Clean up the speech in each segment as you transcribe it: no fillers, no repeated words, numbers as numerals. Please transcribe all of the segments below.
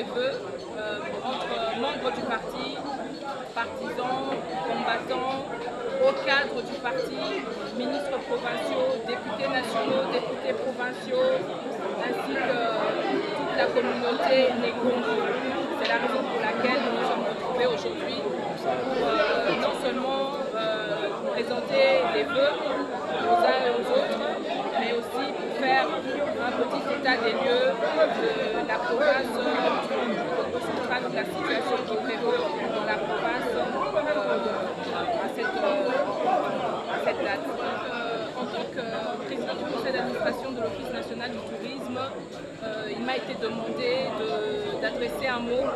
les vœux entre membres du parti, partisans, combattants, au cadre du parti, ministres provinciaux, députés nationaux, députés provinciaux, ainsi que toute la communauté Nékongo. C'est la raison pour laquelle nous nous sommes retrouvés aujourd'hui pour non seulement présenter les vœux aux uns et aux autres, mais aussi pour faire un petit état des lieux de la province centrale, de la situation qui prévaut dans la province à cette date. En tant que président du conseil d'administration de l'Office national du tourisme, il m'a été demandé d'adresser un mot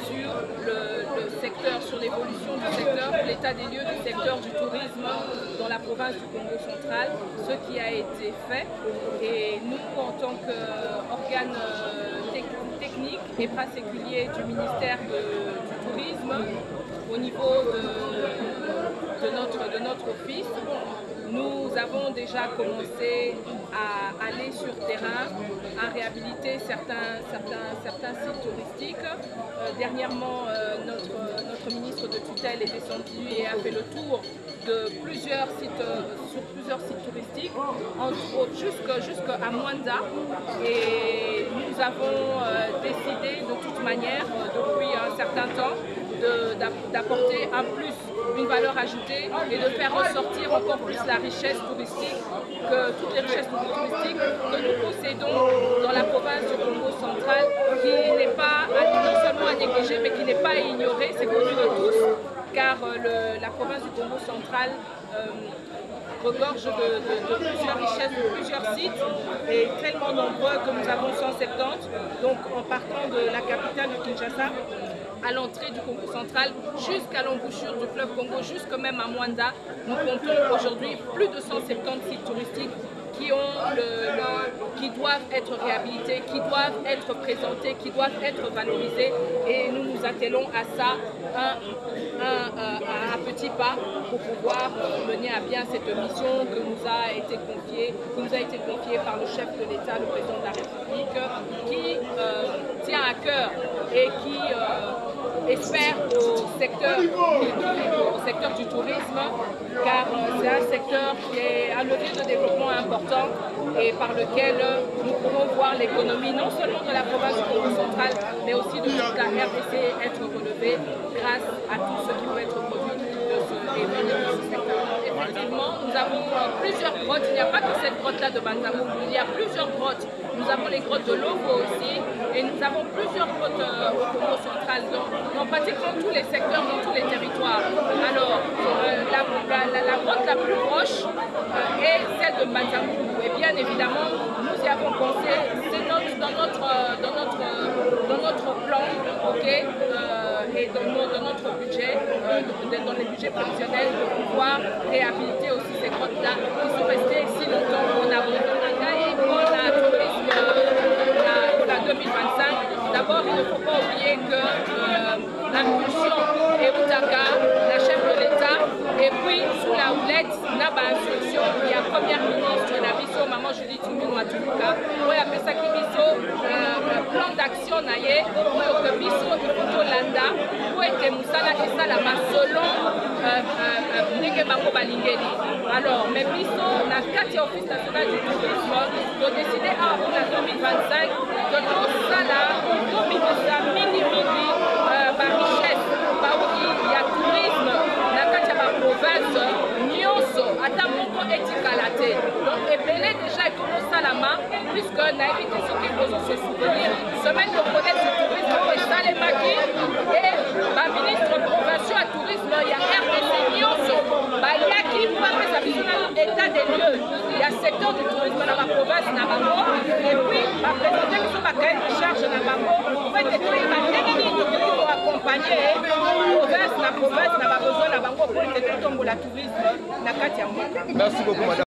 sur le secteur, sur l'évolution du secteur, l'état des lieux du secteur du tourisme dans la province du Congo central, ce qui a été fait. Et nous, en tant qu'organe technique et particulier du ministère du tourisme, au niveau de notre office, nous avons déjà commencé à aller sur terrain, à réhabiliter certains sites touristiques. Dernièrement, notre ministre de tutelle est descendu et a fait le tour de plusieurs sites touristiques, entre autres jusqu'à Mwanda. Et nous avons décidé de toute manière, depuis un certain temps, d'apporter une valeur ajoutée et de faire ressortir encore plus la richesse touristique, toutes les richesses touristiques que nous possédons dans la province du Congo central, qui n'est pas non seulement à négliger, mais qui n'est pas à ignorer, c'est connu de tous, car la province du Congo central regorge de plusieurs richesses, de plusieurs sites, et tellement nombreux que nous avons 170. Donc en partant de la capitale de Kinshasa, à l'entrée du Congo central, jusqu'à l'embouchure du fleuve Congo, jusque même à Mwanda, nous comptons aujourd'hui plus de 170 sites touristiques qui doivent être réhabilités, qui doivent être présentés, qui doivent être valorisés, et nous nous attelons à ça à petits pas pour pouvoir mener à bien cette mission qui nous a été confiée par le chef de l'État, le président de la République, qui tient à cœur et qui espère au secteur du tourisme, car c'est un secteur qui est un levier de développement important et par lequel nous pourrons voir l'économie non seulement de la province du Congo central, mais aussi de toute la RDC être relevée grâce à tout ce qui peut être produit de ce secteur. Effectivement, nous avons plusieurs grottes. Il n'y a pas que cette grotte-là de Banzamou, il y a plusieurs grottes. Nous avons les grottes de Logo aussi, et nous avons plusieurs grottes au Congo central, dans pratiquement tous les secteurs, dans tous les territoires. Alors, la grotte la plus proche est celle de Banzamou. Et bien évidemment, nous y avons pensé, c'est dans notre plan, okay, et dans notre budget, dans les budgets prévisionnels, de pouvoir réhabiliter aussi ces grottes-là qui sont restées si longtemps en abandon et pour la tourisme pour la 2025. D'abord, il ne faut pas oublier que l'impulsion est Outaka, la chef de l'État, et puis sous la houlette, n'a pas instruction, il y a première ministre, la biso, maman Judith Matuluka, où il y a fait ça qui biso, plan d'action naïe, où il y a biso, Landa, où il y a Moussala et Salama, selon Ndenge Bango Balingeli. Alors, mes biso, na Katia Office national du tourisme, ont décidé pour la 2025 de tout ça là, richesse, il y a tourisme, na Katia province, Nyonso, Atamoko et Tikalate. Donc, Ebele déjà est comme ça la main, puisque Naïvite et ceux qui posent se souvenir, semaine de connaître le tourisme, et Salemaki, et ma ministre provincial à tourisme, il y a RDC Nyonso, il y a qui pour faire sa vision état des lieux. Il y a secteur du tourisme dans ma province, Nabango, et puis, ma présidente qui sont ma cahier de charge Nabango, pour faire des trucs, pour accompagner la province n'a pas besoin de la banque pour le tourisme. Merci beaucoup, madame.